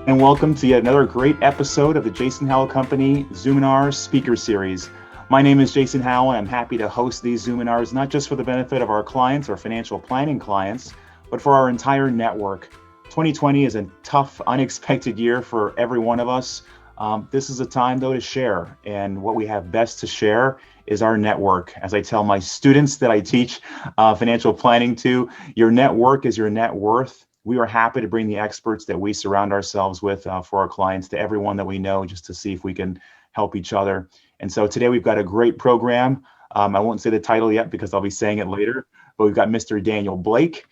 And welcome to yet another great episode of the Jason Howell Company Zoominar Speaker Series. My name is Jason Howell, and I'm happy to host these Zoominars not just for the benefit of our clients or financial planning clients, but for our entire network. 2020 is a tough, unexpected year for every one of us. This is a time, though, to share, and what we have best to share is our network. As I tell my students that I teach financial planning to, your network is your net worth. We are happy to bring the experts that we surround ourselves with for our clients to everyone that we know, just to see if we can help each other. And so today we've got a great program. I won't say the title yet because I'll be saying it later, but we've got Mr. Daniel Blake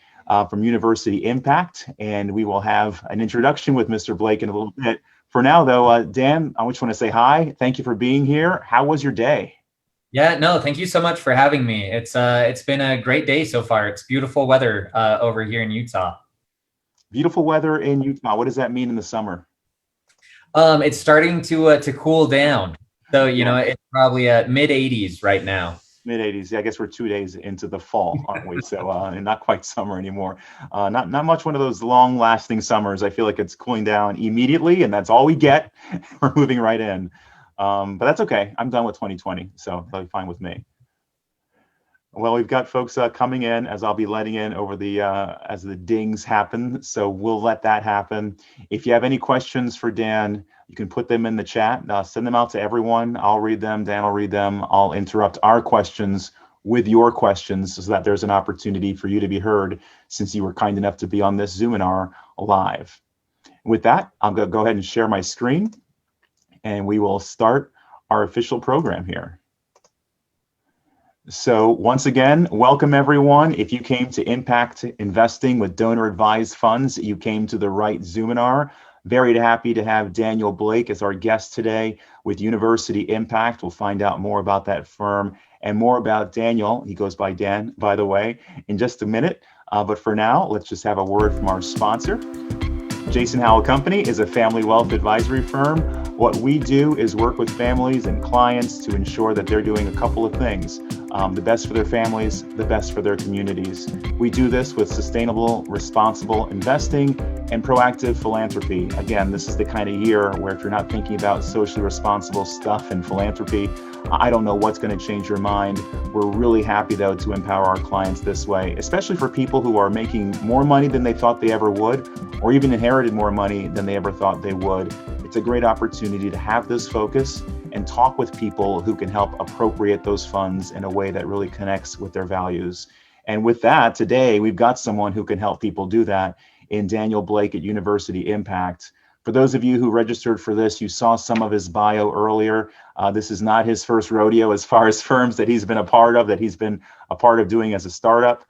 from University Impact, and we will have an introduction with Mr. Blake in a little bit. For now, though, Dan, I just want to say hi. Thank you for being here. How was your day? Yeah, no, thank you so much for having me. It's been a great day so far. It's beautiful weather over here in Utah. Beautiful weather in Utah. What does that mean in the summer? It's starting to cool down. So, Yeah, it's probably mid 80s right now. mid 80s. Yeah, I guess we're 2 days into the fall, aren't we? So, and not quite summer anymore. Not much one of those long-lasting summers. I feel like it's cooling down immediately, and that's all we get. We're moving right in. But that's okay. I'm done with 2020, so that'll be fine with me. Well, we've got folks coming in as I'll be letting in over the as the dings happen. So we'll let that happen. If you have any questions for Dan, you can put them in the chat. Send them out to everyone. I'll read them. Dan will read them. I'll interrupt our questions with your questions so that there's an opportunity for you to be heard since you were kind enough to be on this Zoominar live. With that, I'm going to go ahead and share my screen and we will start our official program here. So once again, welcome everyone. If you came to Impact Investing with donor advised funds, you came to the right Zoominar. Very happy to have Daniel Blake as our guest today with University Impact. We'll find out more about that firm and more about Daniel. He goes by Dan, by the way, in just a minute. But for now, let's just have a word from our sponsor. Jason Howell Company is a family wealth advisory firm. What we do is work with families and clients to ensure that they're doing a couple of things. The best for their families, the best for their communities. We do this with sustainable, responsible investing and proactive philanthropy. Again, this is the kind of year where if you're not thinking about socially responsible stuff and philanthropy, I don't know what's going to change your mind. We're really happy, though, to empower our clients this way, especially for people who are making more money than they thought they ever would, or even inherited more money than they ever thought they would. It's a great opportunity to have this focus and talk with people who can help appropriate those funds in a way that really connects with their values. And with that, today, we've got someone who can help people do that in Daniel Blake at University Impact. For those of you who registered for this, you saw some of his bio earlier. This is not his first rodeo as far as firms that he's been a part of, that he's been a part of doing as a startup.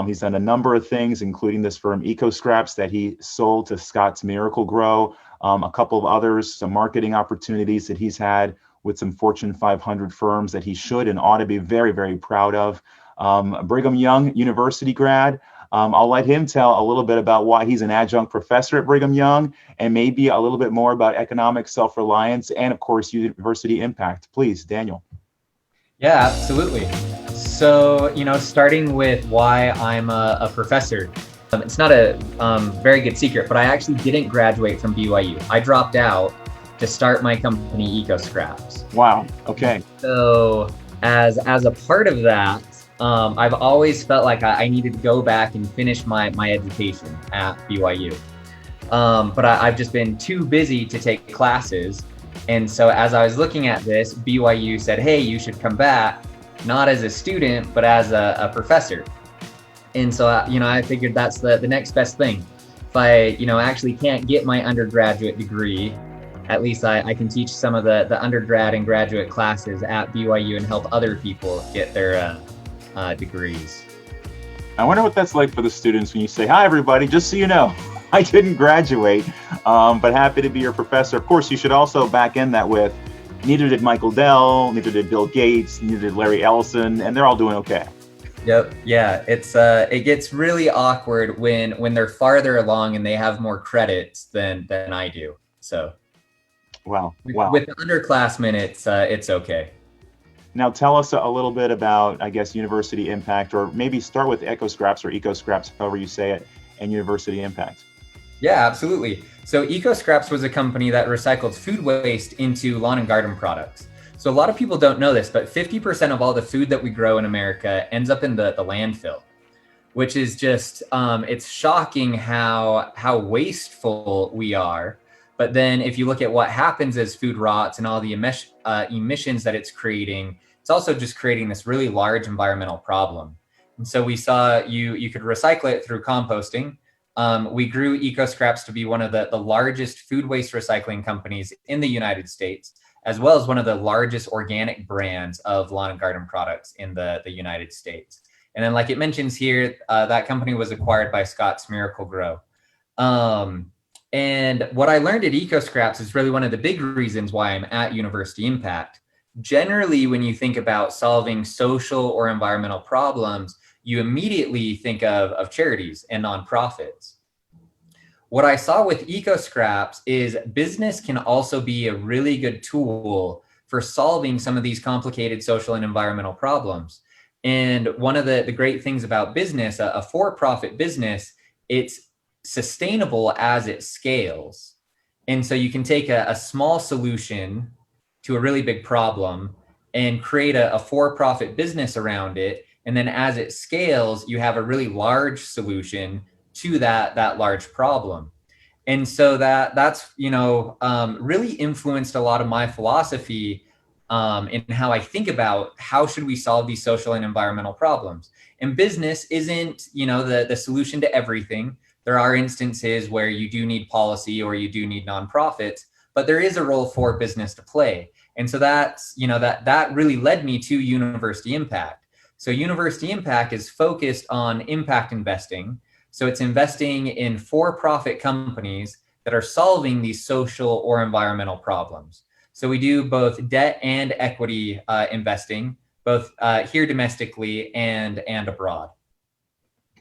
He's done a number of things, including this firm EcoScraps that he sold to Scott's Miracle Grow, a couple of others, some marketing opportunities that he's had with some Fortune 500 firms that he should and ought to be very, very proud of. Brigham Young University grad. I'll let him tell a little bit about why he's an adjunct professor at Brigham Young and maybe a little bit more about economic self-reliance and, of course, University Impact. Please, Daniel. Yeah, absolutely. So, starting with why I'm a professor, it's not a very good secret, but I actually didn't graduate from BYU. I dropped out to start my company, EcoScraps. Wow. Okay. So as a part of that, I've always felt like I needed to go back and finish my education at BYU. But I've just been too busy to take classes. And so as I was looking at this, BYU said, hey, you should come back, not as a student, but as a professor. And so, I figured that's the next best thing. If I, actually can't get my undergraduate degree, at least I can teach some of the undergrad and graduate classes at BYU and help other people get their degrees. I wonder what that's like for the students when you say, hi, everybody, just so you know, I didn't graduate, but happy to be your professor. Of course, you should also back end that with, neither did Michael Dell, neither did Bill Gates, neither did Larry Ellison, and they're all doing okay. Yep. Yeah. It gets really awkward when they're farther along and they have more credits than I do. So Wow. With the underclassmen, it's okay. Now tell us a little bit about, I guess, University Impact, or maybe start with EcoScraps or EcoScraps, however you say it, and University Impact. Yeah, absolutely. So EcoScraps was a company that recycled food waste into lawn and garden products. So a lot of people don't know this, but 50% of all the food that we grow in America ends up in the landfill, which is just it's shocking how wasteful we are. But then if you look at what happens as food rots and all the emissions that it's creating, it's also just creating this really large environmental problem. And so we saw you could recycle it through composting. We grew EcoScraps to be one of the largest food waste recycling companies in the United States, as well as one of the largest organic brands of lawn and garden products in the United States. And then, like it mentions here, that company was acquired by Scott's Miracle-Gro. And what I learned at EcoScraps is really one of the big reasons why I'm at University Impact. Generally, when you think about solving social or environmental problems, you immediately think of charities and nonprofits. What I saw with EcoScraps is business can also be a really good tool for solving some of these complicated social and environmental problems. And one of the great things about business, a for-profit business, it's sustainable as it scales. And so you can take a small solution to a really big problem and create a for-profit business around it. And then as it scales, you have a really large solution to that large problem. And so that's really influenced a lot of my philosophy in how I think about how should we solve these social and environmental problems. And business isn't the solution to everything. There are instances where you do need policy or you do need nonprofits, but there is a role for business to play. And so that's that really led me to University Impact. So University Impact is focused on impact investing. So it's investing in for-profit companies that are solving these social or environmental problems. So we do both debt and equity investing, both here domestically and abroad.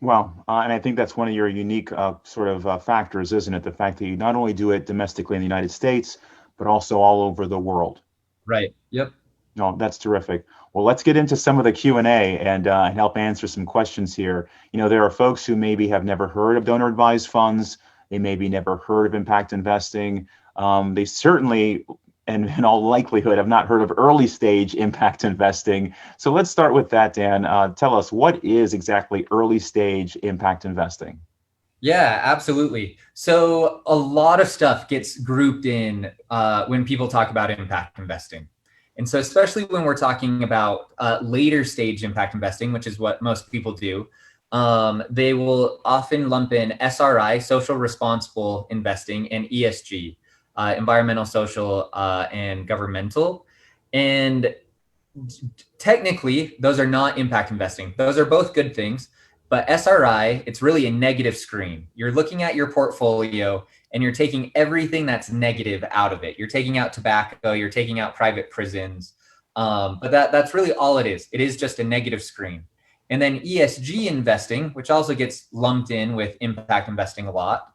Wow. And I think that's one of your unique factors, isn't it? The fact that you not only do it domestically in the United States, but also all over the world. Right. Yep. No, that's terrific. Well, let's get into some of the Q&A and help answer some questions here. There are folks who maybe have never heard of donor advised funds. They maybe never heard of impact investing. They certainly, and in all likelihood, have not heard of early stage impact investing. So let's start with that, Dan. Tell us, what is exactly early stage impact investing? Yeah, absolutely. So a lot of stuff gets grouped in when people talk about impact investing. And so especially when we're talking about later stage impact investing, which is what most people do, they will often lump in SRI, social responsible investing, and ESG, environmental, social, and governmental. And technically, those are not impact investing. Those are both good things. But SRI, it's really a negative screen. You're looking at your portfolio and you're taking everything that's negative out of it. You're taking out tobacco, you're taking out private prisons. But that's really all it is. It is just a negative screen. And then ESG investing, which also gets lumped in with impact investing a lot.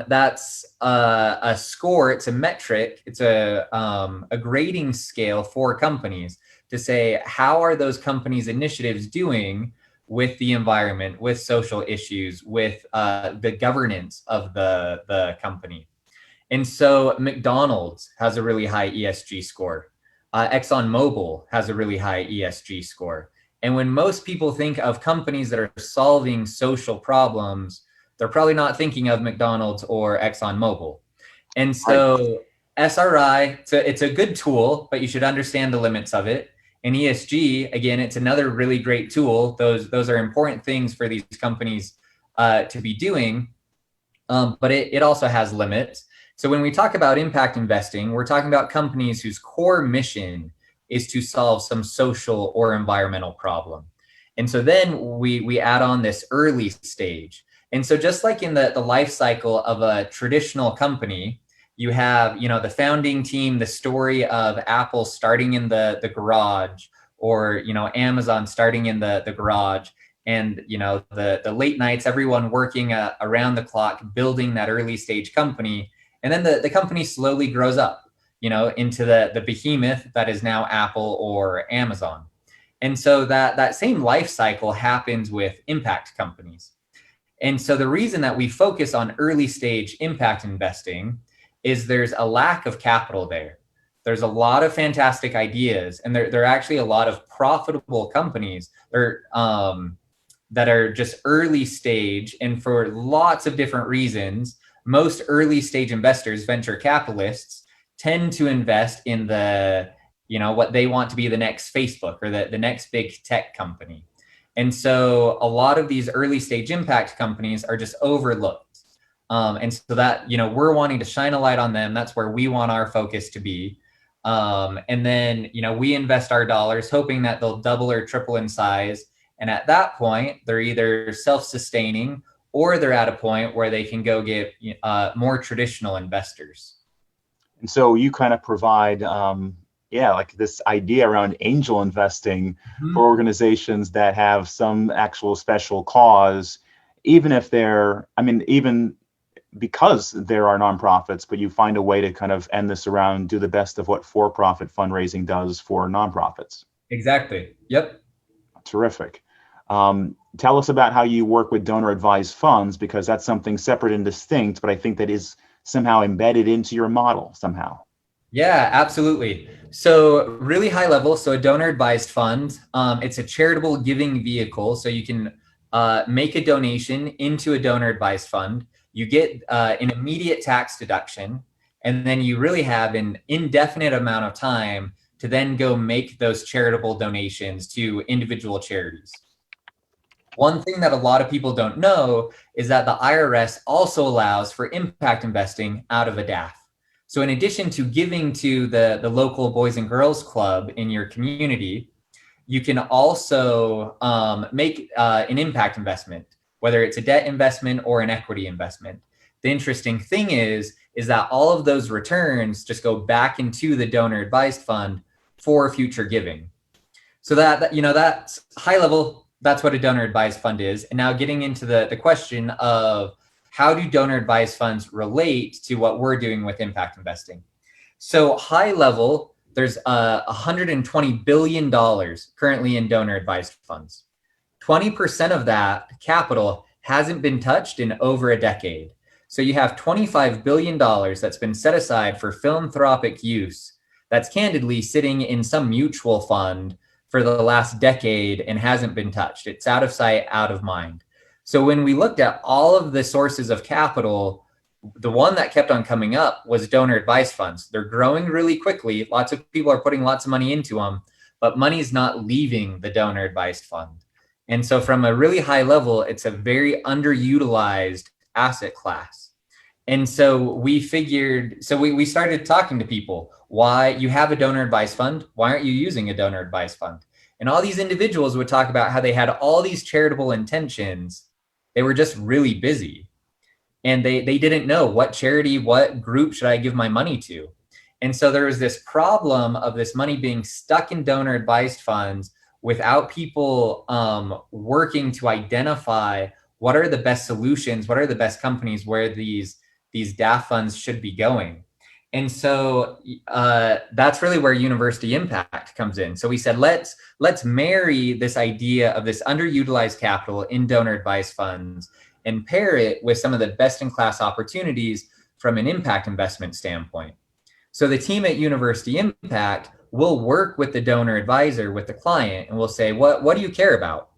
That's a score, it's a metric, it's a grading scale for companies to say, how are those companies' initiatives doing with the environment, with social issues, with the governance of the company. And so McDonald's has a really high ESG score. ExxonMobil has a really high ESG score. And when most people think of companies that are solving social problems, they're probably not thinking of McDonald's or ExxonMobil. And so SRI, it's a good tool, but you should understand the limits of it. And ESG, again, it's another really great tool. Those are important things for these companies to be doing, but it also has limits. So when we talk about impact investing, we're talking about companies whose core mission is to solve some social or environmental problem. And so then we add on this early stage. And so just like in the life cycle of a traditional company, you have, the founding team, the story of Apple starting in the garage, or, Amazon starting in the garage, and, the late nights, everyone working around the clock, building that early stage company. And then the company slowly grows up, into the behemoth that is now Apple or Amazon. And so that same life cycle happens with impact companies. And so the reason that we focus on early stage impact investing is there's a lack of capital there. There's a lot of fantastic ideas, and there are actually a lot of profitable companies that are just early stage. And for lots of different reasons, most early stage investors, venture capitalists, tend to invest in what they want to be the next Facebook or the next big tech company. And so a lot of these early stage impact companies are just overlooked. And so that, we're wanting to shine a light on them. That's where we want our focus to be. And then, we invest our dollars hoping that they'll double or triple in size. And at that point, they're either self-sustaining or they're at a point where they can go get more traditional investors. And so you kind of provide, like this idea around angel investing for organizations that have some actual special cause, even if even because there are nonprofits, but you find a way to kind of end this around, do the best of what for-profit fundraising does for nonprofits. Exactly. Yep. Terrific. Tell us about how you work with donor advised funds, because that's something separate and distinct, but I think that is somehow embedded into your model somehow. Yeah, absolutely. So really high level. So a donor advised fund, it's a charitable giving vehicle. So you can make a donation into a donor advised fund. You get an immediate tax deduction, and then you really have an indefinite amount of time to then go make those charitable donations to individual charities. One thing that a lot of people don't know is that the IRS also allows for impact investing out of a DAF. So in addition to giving to the local Boys and Girls Club in your community, you can also make an impact investment, whether it's a debt investment or an equity investment. The interesting thing is that all of those returns just go back into the donor advised fund for future giving. So that's high level. That's what a donor advised fund is. And now getting into the question of how do donor advised funds relate to what we're doing with impact investing? So high level, there's $120 billion currently in donor advised funds. 20% of that capital hasn't been touched in over a decade. So you have $25 billion that's been set aside for philanthropic use that's candidly sitting in some mutual fund for the last decade and hasn't been touched. It's out of sight, out of mind. So when we looked at all of the sources of capital, the one that kept on coming up was donor advised funds. They're growing really quickly. Lots of people are putting lots of money into them, but money's not leaving the donor advised fund. And so from a really high level, it's a very underutilized asset class. And so we started talking to people, why you have a donor advised fund, why aren't you using a donor advised fund? And all these individuals would talk about how they had all these charitable intentions. They were just really busy. And they didn't know what charity, what group should I give my money to? And so there was this problem of this money being stuck in donor advised funds without people working to identify what are the best solutions, what are the best companies where these DAF funds should be going. And so that's really where University Impact comes in. So we said, let's marry this idea of this underutilized capital in donor advised funds and pair it with some of the best in class opportunities from an impact investment standpoint. So the team at University Impact will work with the donor advisor, with the client, and we'll say, what do you care about?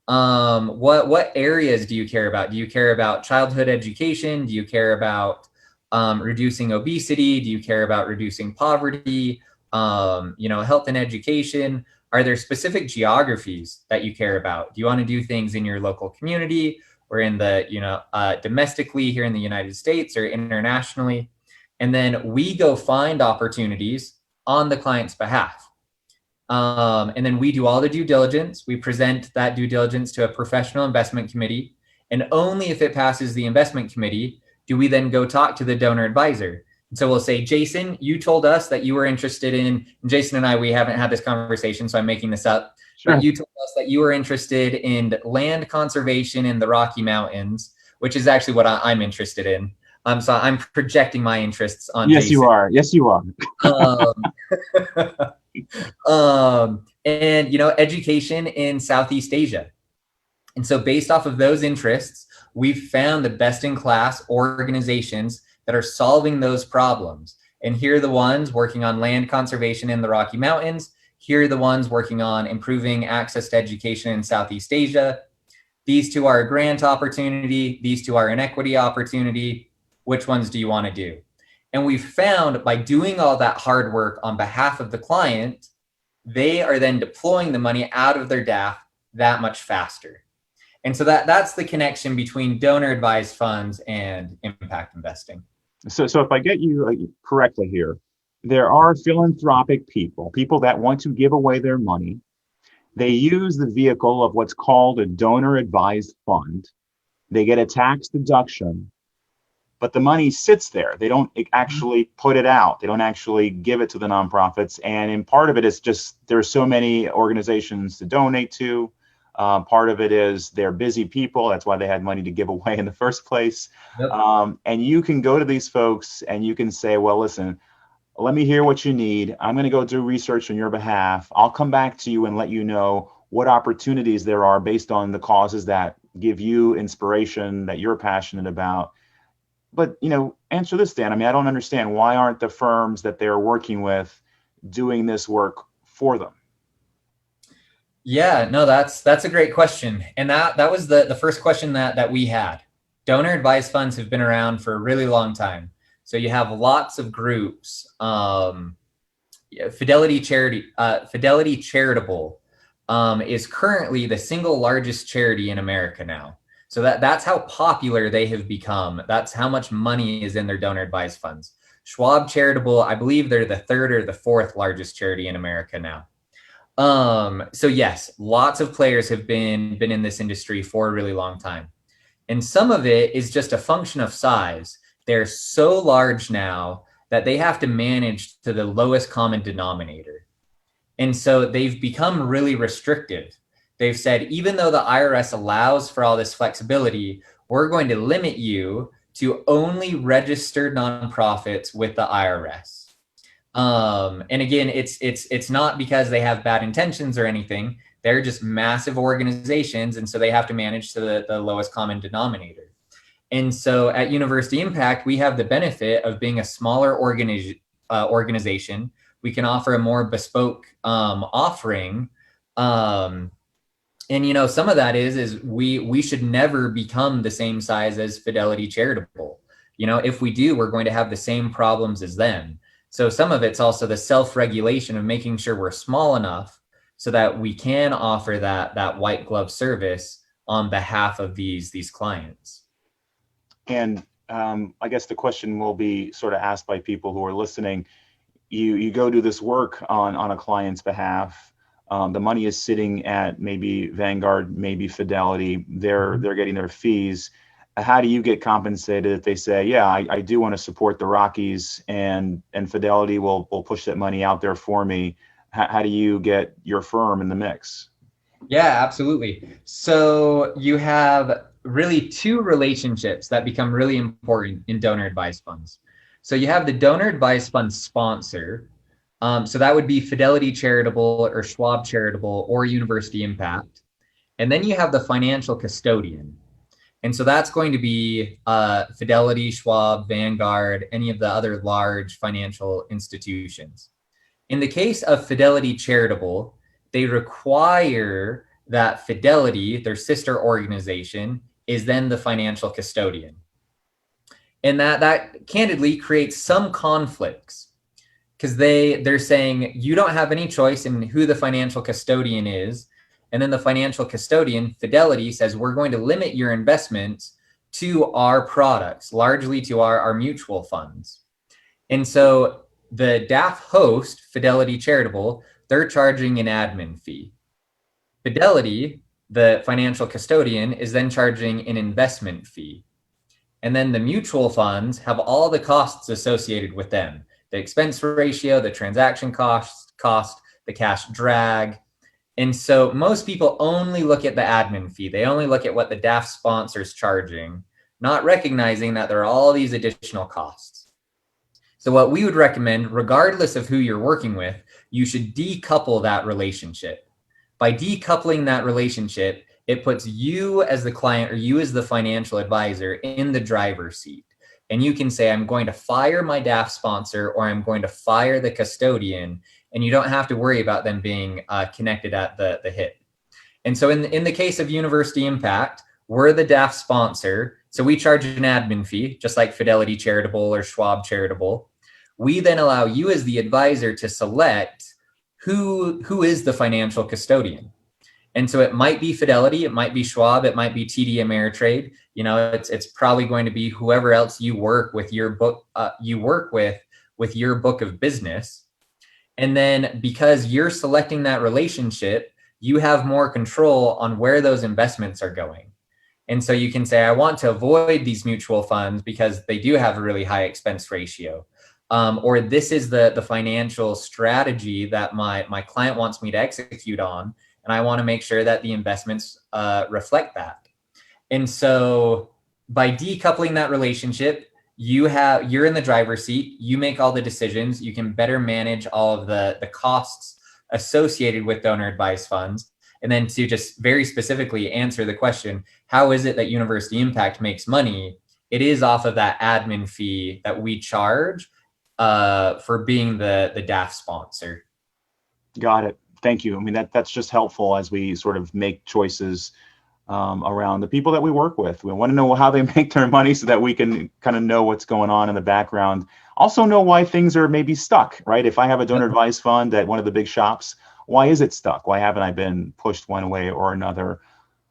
What areas do you care about? Do you care about childhood education? Do you care about reducing obesity? Do you care about reducing poverty? Health and education? Are there specific geographies that you care about? Do you want to do things in your local community or in the, domestically here in the United States or internationally? And then we go find opportunities on the client's behalf. And then we do all the due diligence. We present that due diligence to a professional investment committee. And only if it passes the investment committee do we then go talk to the donor advisor. And so we'll say, Jason, you told us that you were interested in, and Jason and I, we haven't had this conversation, so I'm making this up. Sure. But you told us that you were interested in land conservation in the Rocky Mountains, which is actually what I'm interested in. So I'm projecting my interests on Yes, Jason. you are. Yes, you are. And education in Southeast Asia. And so based off of those interests, we've found the best in class organizations that are solving those problems. And here are the ones working on land conservation in the Rocky Mountains. Here are the ones working on improving access to education in Southeast Asia. These two are a grant opportunity. These two are an equity opportunity. Which ones do you want to do? And we've found by doing all that hard work on behalf of the client, they are then deploying the money out of their DAF that much faster. And so that's the connection between donor advised funds and impact investing. So if I get you correctly here, there are philanthropic people that want to give away their money. They use the vehicle of what's called a donor advised fund. They get a tax deduction, but the money sits there. They don't actually put it out. They don't actually give it to the nonprofits. And in part of it is just there's so many organizations to donate to. Part of it is they're busy people. That's why they had money to give away in the first place. Yep. And you can go to these folks and you can say, well, listen, let me hear what you need. I'm going to go do research on your behalf. I'll come back to you and let you know what opportunities there are based on the causes that give you inspiration, that you're passionate about. But, answer this, Dan. I mean, I don't understand. Why aren't the firms that they're working with doing this work for them? Yeah, no, that's a great question. And that was the first question that we had. Donor advised funds have been around for a really long time. So you have lots of groups. Fidelity Charitable is currently the single largest charity in America now. So that's how popular they have become. That's how much money is in their donor advised funds. Schwab Charitable, I believe they're the third or the fourth largest charity in America now. So yes, lots of players have been in this industry for a really long time. And some of it is just a function of size. They're so large now that they have to manage to the lowest common denominator. And so they've become really restrictive. They've said, even though the IRS allows for all this flexibility, we're going to limit you to only registered nonprofits with the IRS. And again, it's not because they have bad intentions or anything. They're just massive organizations. And so they have to manage to the lowest common denominator. And so at University Impact, we have the benefit of being a smaller organization. We can offer a more bespoke offering. And some of that is we should never become the same size as Fidelity Charitable. If we do, we're going to have the same problems as them. So some of it's also the self-regulation of making sure we're small enough so that we can offer that white glove service on behalf of these clients. And I guess the question will be sort of asked by people who are listening. You go do this work on a client's behalf. The money is sitting at maybe Vanguard, maybe Fidelity. They're getting their fees. How do you get compensated if they say, yeah, I do want to support the Rockies and Fidelity will push that money out there for me? How do you get your firm in the mix? Yeah, absolutely. So you have really two relationships that become really important in donor advised funds. So you have the donor advised fund sponsor. So that would be Fidelity Charitable or Schwab Charitable or University Impact. And then you have the financial custodian. And so that's going to be Fidelity, Schwab, Vanguard, any of the other large financial institutions. In the case of Fidelity Charitable, they require that Fidelity, their sister organization, is then the financial custodian. And that candidly creates some conflicts because they're saying you don't have any choice in who the financial custodian is. And then the financial custodian, Fidelity, says we're going to limit your investments to our products, largely to our mutual funds. And so the DAF host, Fidelity Charitable, they're charging an admin fee. Fidelity, the financial custodian, is then charging an investment fee. And then the mutual funds have all the costs associated with them, the expense ratio, the transaction cost, the cash drag. And so most people only look at the admin fee. They only look at what the DAF sponsor is charging, not recognizing that there are all these additional costs. So what we would recommend, regardless of who you're working with, you should decouple that relationship. By decoupling that relationship, it puts you as the client or you as the financial advisor in the driver's seat. And you can say, I'm going to fire my DAF sponsor, or I'm going to fire the custodian. And you don't have to worry about them being connected at the hip. And so in the case of University Impact, we're the DAF sponsor. So we charge an admin fee, just like Fidelity Charitable or Schwab Charitable. We then allow you as the advisor to select who is the financial custodian. And so it might be Fidelity, it might be Schwab, it might be TD Ameritrade. You know, it's probably going to be whoever else you work with your book, with your book of business. And then because you're selecting that relationship, you have more control on where those investments are going. And so you can say, I want to avoid these mutual funds because they do have a really high expense ratio. Or this is the financial strategy that my client wants me to execute on. And I want to make sure that the investments reflect that. And so by decoupling that relationship, you're in the driver's seat, you make all the decisions, you can better manage all of the costs associated with donor advised funds. And then to just very specifically answer the question, how is it that University Impact makes money? It is off of that admin fee that we charge for being the DAF sponsor. Got it. Thank you. I mean, that's just helpful as we sort of make choices around the people that we work with. We want to know how they make their money so that we can kind of know what's going on in the background. Also know why things are maybe stuck, right? If I have a donor advised fund at one of the big shops, why is it stuck? Why haven't I been pushed one way or another?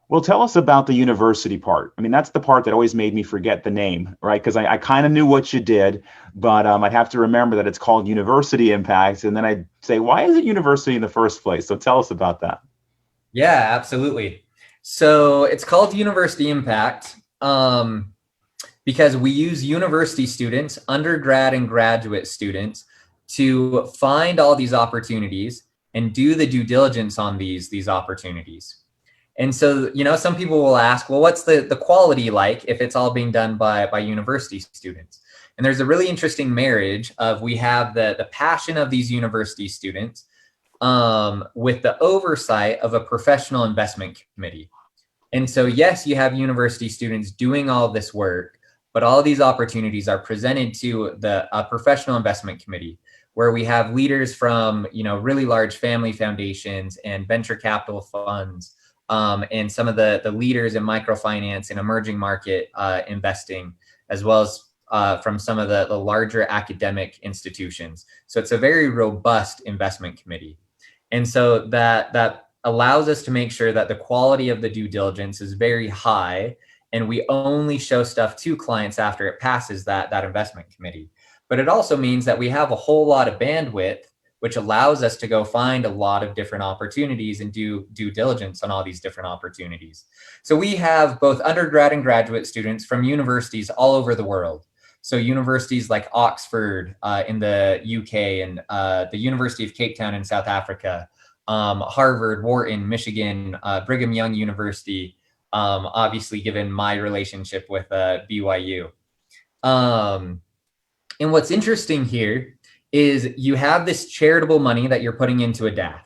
Well, tell us about the university part. I mean, that's the part that always made me forget the name, right? Because I kind of knew what you did, but I'd have to remember that it's called University Impact. And then I'd say, why is it university in the first place? So tell us about that. Yeah, absolutely. So it's called University Impact because we use university students, undergrad and graduate students, to find all these opportunities and do the due diligence on these opportunities. And so, you know, some people will ask, well, what's the quality like if it's all being done by university students? And there's a really interesting marriage of we have the passion of these university students with the oversight of a professional investment committee. And so, yes, you have university students doing all this work, but all these opportunities are presented to the professional investment committee, where we have leaders from, you know, really large family foundations and venture capital funds, and some of the leaders in microfinance and emerging market investing, as well as from some of the larger academic institutions. So it's a very robust investment committee. And so that allows us to make sure that the quality of the due diligence is very high, and we only show stuff to clients after it passes that investment committee. But it also means that we have a whole lot of bandwidth, which allows us to go find a lot of different opportunities and do due diligence on all these different opportunities. So we have both undergrad and graduate students from universities all over the world. So universities like Oxford in the UK and the University of Cape Town in South Africa, Harvard, Wharton, Michigan, Brigham Young University, obviously given my relationship with BYU. And what's interesting here is you have this charitable money that you're putting into a DAF.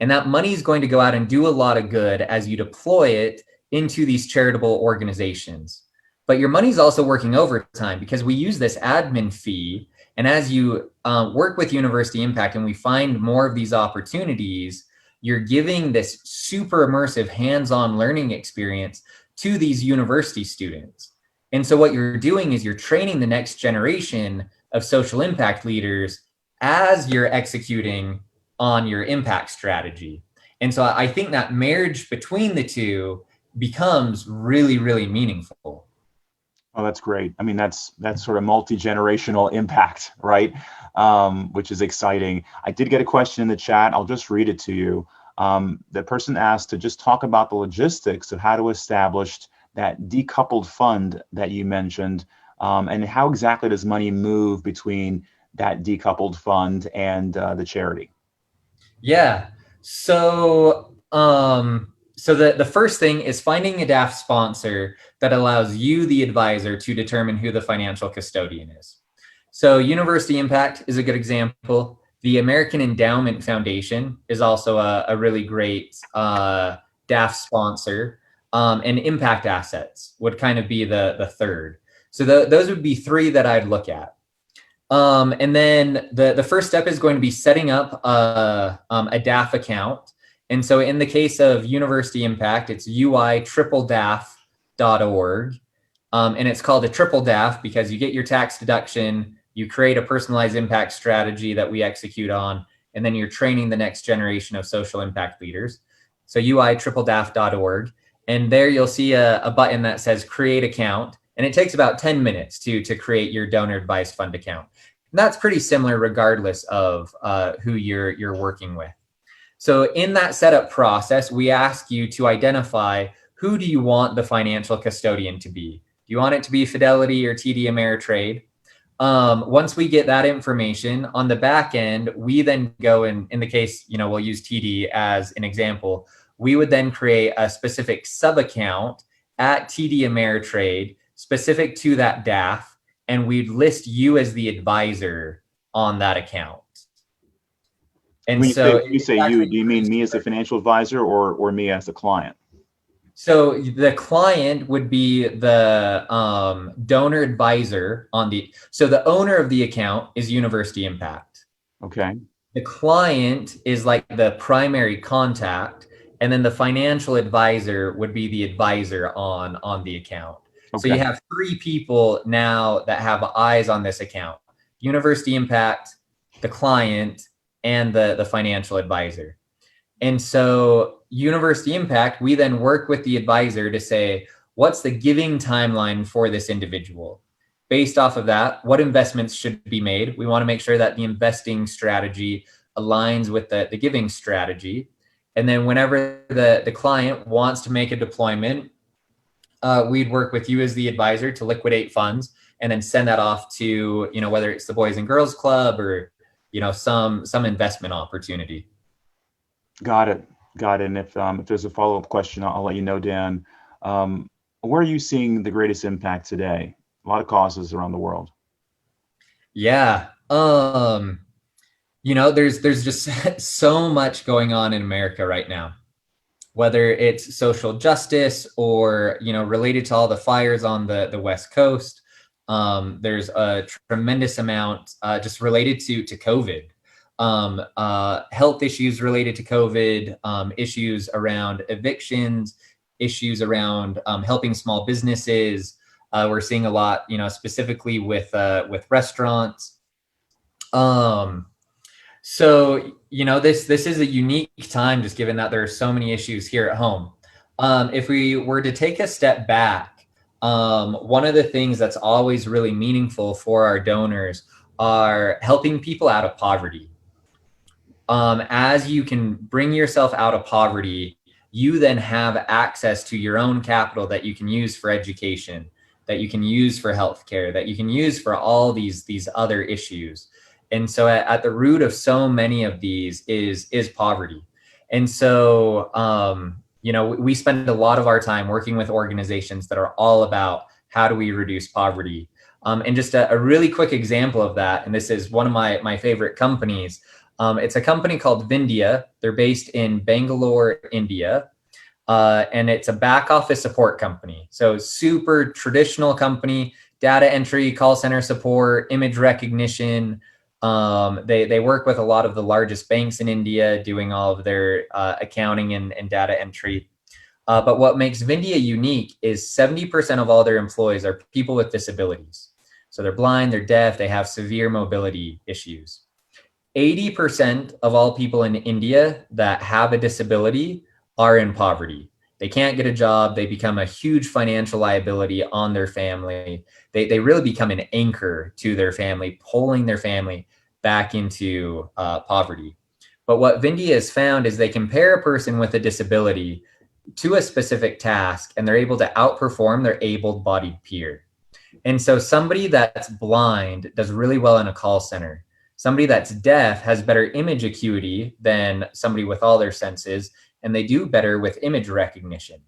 And that money is going to go out and do a lot of good as you deploy it into these charitable organizations. But your money's also working overtime because we use this admin fee. And as you work with University Impact and we find more of these opportunities, you're giving this super immersive hands-on learning experience to these university students. And so what you're doing is you're training the next generation of social impact leaders as you're executing on your impact strategy. And so I think that marriage between the two becomes really, really meaningful. Oh, that's great. I mean, that's sort of multi-generational impact, right? Which is exciting. I did get a question in the chat. I'll just read it to you. The person asked to just talk about the logistics of how to establish that decoupled fund that you mentioned, and how exactly does money move between that decoupled fund and the charity? Yeah. So the first thing is finding a DAF sponsor that allows you, the advisor, to determine who the financial custodian is. So University Impact is a good example. The American Endowment Foundation is also a really great DAF DAF sponsor, and impact assets would kind of be the third. So those would be three that I'd look at. And then the first step is going to be setting up a DAF account. And so in the case of University Impact, it's ui.daf.org. And it's called a triple DAF because you get your tax deduction, you create a personalized impact strategy that we execute on, and then you're training the next generation of social impact leaders. So ui.daf.org. And there you'll see a button that says create account. And it takes about 10 minutes to create your donor advised fund account. And that's pretty similar regardless of who you're working with. So in that setup process, we ask you to identify who do you want the financial custodian to be? Do you want it to be Fidelity or TD Ameritrade? Once we get that information on the back end, we then go in the case, we'll use TD as an example. We would then create a specific sub account at TD Ameritrade specific to that DAF, and we'd list you as the advisor on that account. And when so you say you, do you mean me as a financial advisor or me as a client? So the client would be the donor advisor so the owner of the account is University Impact. Okay. The client is like the primary contact, and then the financial advisor would be the advisor on the account. Okay. So you have three people now that have eyes on this account: University Impact, the client, and the financial advisor. And so University Impact, we then work with the advisor to say, what's the giving timeline for this individual? Based off of that, what investments should be made? We want to make sure that the investing strategy aligns with the giving strategy. And then whenever the client wants to make a deployment, we'd work with you as the advisor to liquidate funds and then send that off to, whether it's the Boys and Girls Club or, some investment opportunity. Got it. And if there's a follow-up question, I'll let you know, Dan. Where are you seeing the greatest impact today? A lot of causes around the world. Yeah. There's just so much going on in America right now, whether it's social justice or, related to all the fires on the West Coast. There's a tremendous amount just related to COVID. Health issues related to COVID, issues around evictions, issues around helping small businesses. We're seeing a lot, specifically with restaurants. So, this is a unique time, just given that there are so many issues here at home. If we were to take a step back, one of the things that's always really meaningful for our donors are helping people out of poverty. As you can bring yourself out of poverty, you then have access to your own capital that you can use for education, that you can use for healthcare, that you can use for all these other issues. And so at the root of so many of these is poverty. And so, we spend a lot of our time working with organizations that are all about how do we reduce poverty. And just a really quick example of that, and this is one of my favorite companies. It's a company called Vindia. They're based in Bangalore, India. And it's a back office support company. So super traditional company, data entry, call center support, image recognition. They work with a lot of the largest banks in India doing all of their accounting and data entry. But what makes Vindia unique is 70% of all their employees are people with disabilities. So they're blind, they're deaf, they have severe mobility issues. 80% of all people in India that have a disability are in poverty. They can't get a job. They become a huge financial liability on their family. They really become an anchor to their family, pulling their family back into poverty. But what Vindia has found is they compare a person with a disability to a specific task, and they're able to outperform their able-bodied peer. And so somebody that's blind does really well in a call center. Somebody that's deaf has better image acuity than somebody with all their senses, and they do better with image recognition.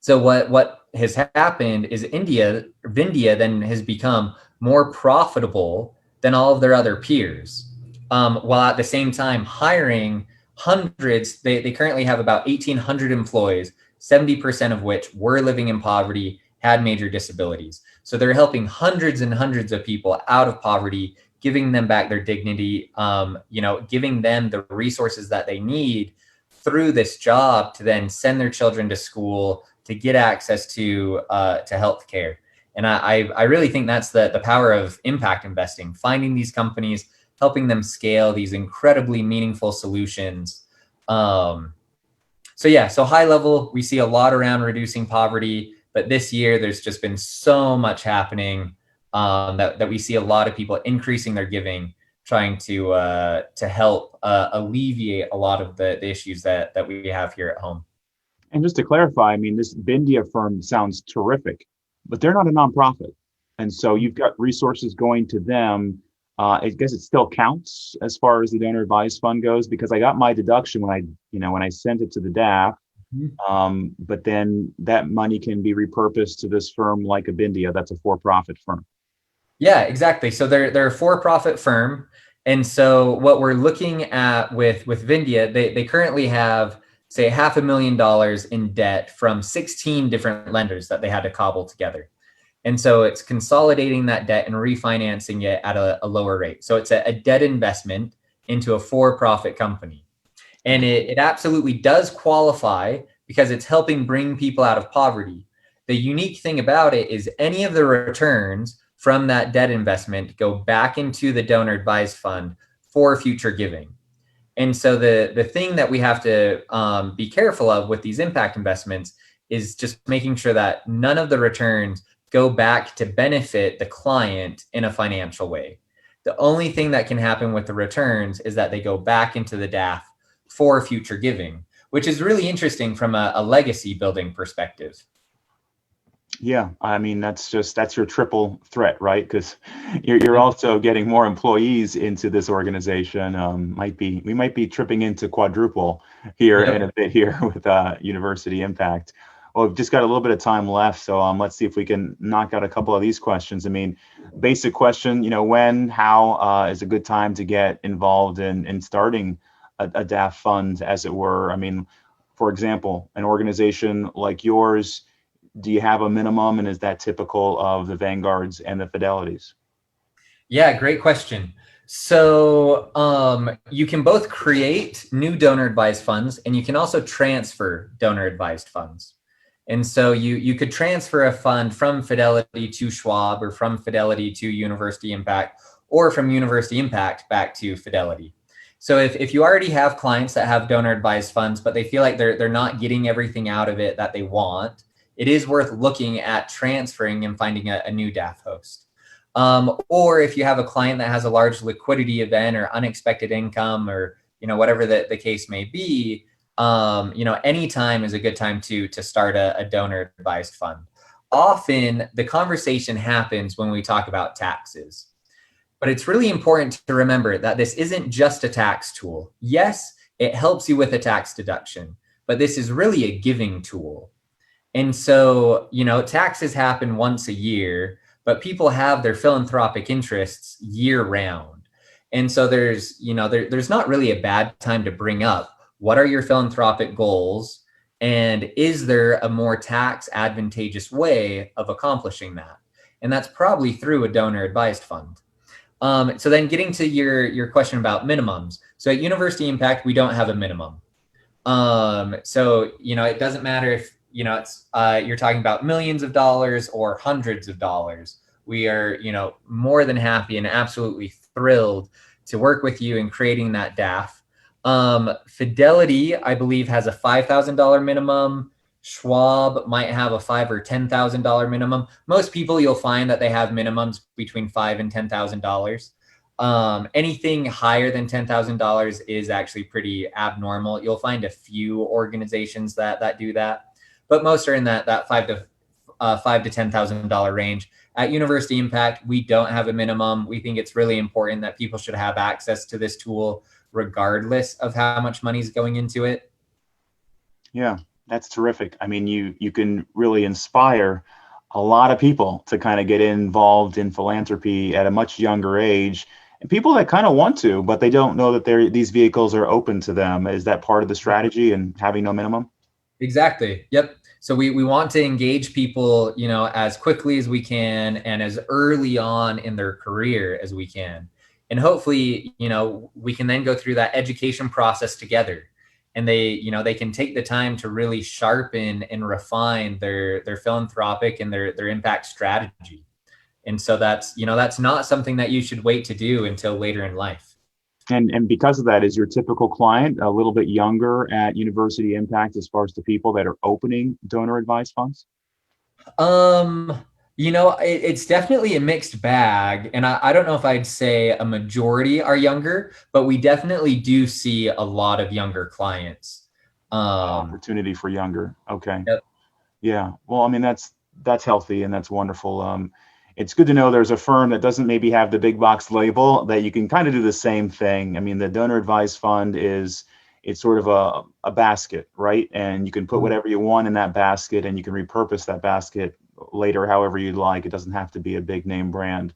So what has happened is Vindia then has become more profitable than all of their other peers, while at the same time hiring hundreds, they currently have about 1,800 employees, 70% of which were living in poverty, had major disabilities. So they're helping hundreds and hundreds of people out of poverty, giving them back their dignity, giving them the resources that they need through this job to then send their children to school, to get access to health care. And I really think that's the power of impact investing, finding these companies, helping them scale these incredibly meaningful solutions. So high level, we see a lot around reducing poverty, but this year there's just been so much happening that we see a lot of people increasing their giving, trying to help alleviate a lot of the issues that we have here at home. And just to clarify, I mean, this Bindia firm sounds terrific, but they're not a nonprofit. And so you've got resources going to them. I guess it still counts as far as the donor advised fund goes, because I got my deduction when I sent it to the DAF. But then that money can be repurposed to this firm like a Bindia. That's a for-profit firm. Yeah, exactly. So they're a for-profit firm. And so what we're looking at with Vindia, they currently have, say, $500,000 in debt from 16 different lenders that they had to cobble together. And so it's consolidating that debt and refinancing it at a lower rate. So it's a debt investment into a for-profit company. And it absolutely does qualify because it's helping bring people out of poverty. The unique thing about it is any of the returns from that debt investment go back into the donor advised fund for future giving. And so the thing that we have to be careful of with these impact investments is just making sure that none of the returns go back to benefit the client in a financial way. The only thing that can happen with the returns is that they go back into the DAF for future giving, which is really interesting from a legacy building perspective. Yeah, I mean, that's your triple threat, right? Because you're also getting more employees into this organization. We might be tripping into quadruple here in a bit here with University Impact. Well, we've just got a little bit of time left, so let's see if we can knock out a couple of these questions. I mean, basic question, when, how is a good time to get involved in starting a DAF fund, as it were? I mean, for example, an organization like yours, do you have a minimum, and is that typical of the Vanguards and the Fidelities? Yeah, great question. So you can both create new donor advised funds, and you can also transfer donor advised funds. And so you could transfer a fund from Fidelity to Schwab, or from Fidelity to University Impact, or from University Impact back to Fidelity. So if you already have clients that have donor advised funds, but they feel like they're not getting everything out of it that they want, it is worth looking at transferring and finding a new DAF host. Or if you have a client that has a large liquidity event or unexpected income, or whatever the case may be, any time is a good time to start a donor advised fund. Often the conversation happens when we talk about taxes, but it's really important to remember that this isn't just a tax tool. Yes, it helps you with a tax deduction, but this is really a giving tool. And so, taxes happen once a year, but people have their philanthropic interests year round. And so there's not really a bad time to bring up, what are your philanthropic goals? And is there a more tax advantageous way of accomplishing that? And that's probably through a donor advised fund. So then getting to your question about minimums. So at University Impact, we don't have a minimum. So, it doesn't matter if, it's you're talking about millions of dollars or hundreds of dollars. We are, more than happy and absolutely thrilled to work with you in creating that DAF. Fidelity, I believe, has a $5,000 minimum. Schwab might have a $5,000 or $10,000 minimum. Most people, you'll find that they have minimums between $5,000 and $10,000. Anything higher than $10,000 is actually pretty abnormal. You'll find a few organizations that do that, but most are in that $5,000 to $10,000 range. At University Impact, we don't have a minimum. We think it's really important that people should have access to this tool, regardless of how much money is going into it. Yeah, that's terrific. I mean, you can really inspire a lot of people to kind of get involved in philanthropy at a much younger age. And people that kind of want to, but they don't know that these vehicles are open to them. Is that part of the strategy and having no minimum? Exactly. Yep. So we want to engage people, as quickly as we can and as early on in their career as we can. And hopefully, we can then go through that education process together. And they can take the time to really sharpen and refine their philanthropic and their impact strategy. And so that's not something that you should wait to do until later in life. And because of that, is your typical client a little bit younger at University Impact as far as the people that are opening donor advised funds? Um, it's definitely a mixed bag. And I don't know if I'd say a majority are younger, but we definitely do see a lot of younger clients. Opportunity for younger. Okay. Yep. Yeah. Well, I mean, that's healthy and that's wonderful. It's good to know there's a firm that doesn't maybe have the big box label that you can kind of do the same thing. I mean, the donor advised fund it's sort of a basket, right? And you can put whatever you want in that basket and you can repurpose that basket later however you'd like. It doesn't have to be a big name brand.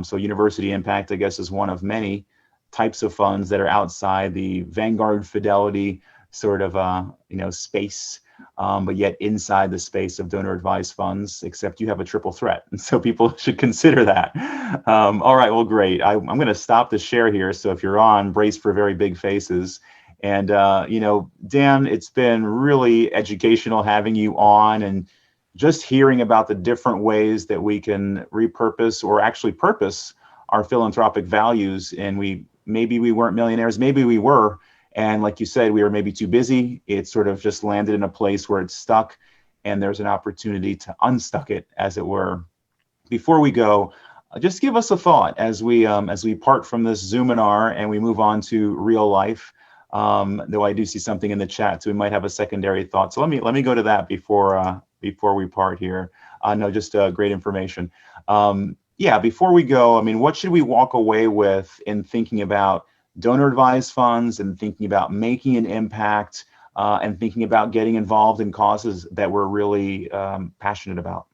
So University Impact, I guess, is one of many types of funds that are outside the Vanguard Fidelity sort of space, but yet inside the space of donor advised funds, except you have a triple threat. And so people should consider that. All right, well, great. I'm going to stop the share here. So if you're on, brace for very big faces. And, Dan, it's been really educational having you on and just hearing about the different ways that we can repurpose or actually purpose our philanthropic values. And maybe we weren't millionaires, maybe we were. And like you said, we were maybe too busy. It sort of just landed in a place where it's stuck and there's an opportunity to unstuck it, as it were. Before we go, just give us a thought as we part from this Zoominar and we move on to real life. Though I do see something in the chat, so we might have a secondary thought. So let me go to that before we part here. No, just great information. Before we go, I mean, what should we walk away with in thinking about donor advised funds and thinking about making an impact and thinking about getting involved in causes that we're really passionate about?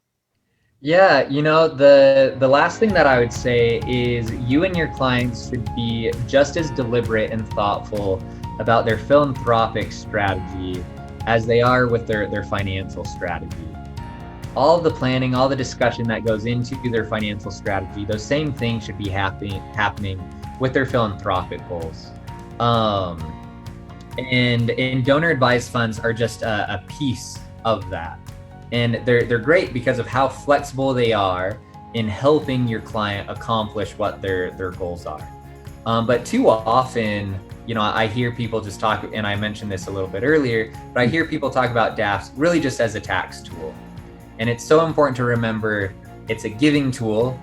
Yeah, the last thing that I would say is you and your clients should be just as deliberate and thoughtful about their philanthropic strategy as they are with their financial strategy. All of the planning, all the discussion that goes into their financial strategy, those same things should be happening with their philanthropic goals. And donor advised funds are just a piece of that. And they're great because of how flexible they are in helping your client accomplish what their goals are. But too often, I hear people just talk, and I mentioned this a little bit earlier, but I hear people talk about DAFs really just as a tax tool. And it's so important to remember it's a giving tool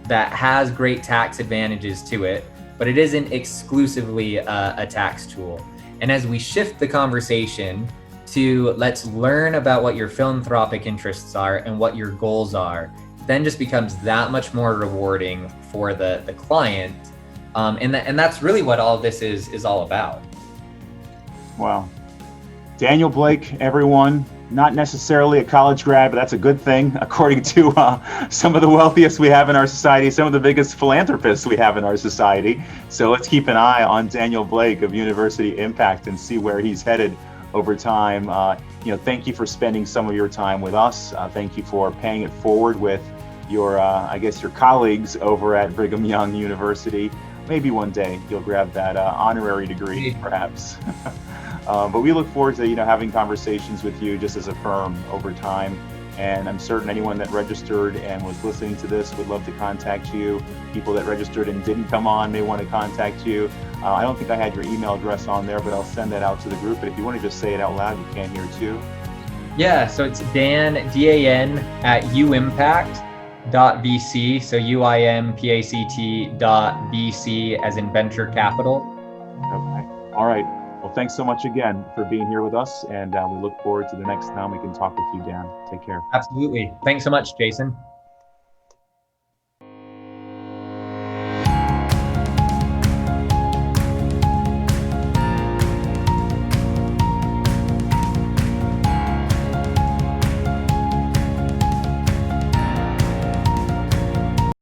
that has great tax advantages to it, but it isn't exclusively a tax tool. And as we shift the conversation to let's learn about what your philanthropic interests are and what your goals are, then just becomes that much more rewarding for the client. And that's really what all this is all about. Wow. Daniel Blake, everyone, not necessarily a college grad, but that's a good thing, according to some of the wealthiest we have in our society, some of the biggest philanthropists we have in our society. So let's keep an eye on Daniel Blake of University Impact and see where he's headed over time. Thank you for spending some of your time with us. Thank you for paying it forward with your colleagues over at Brigham Young University. Maybe one day you'll grab that honorary degree, perhaps. But we look forward to having conversations with you just as a firm over time. And I'm certain anyone that registered and was listening to this would love to contact you. People that registered and didn't come on may want to contact you. I don't think I had your email address on there, but I'll send that out to the group. But if you want to just say it out loud, you can here too. Yeah, so it's Dan, DAN at uimpact.vc. So UIMPACT.vc as in venture capital. Okay. All right. Well, thanks so much again for being here with us. And we look forward to the next time we can talk with you, Dan. Take care. Absolutely. Thanks so much, Jason.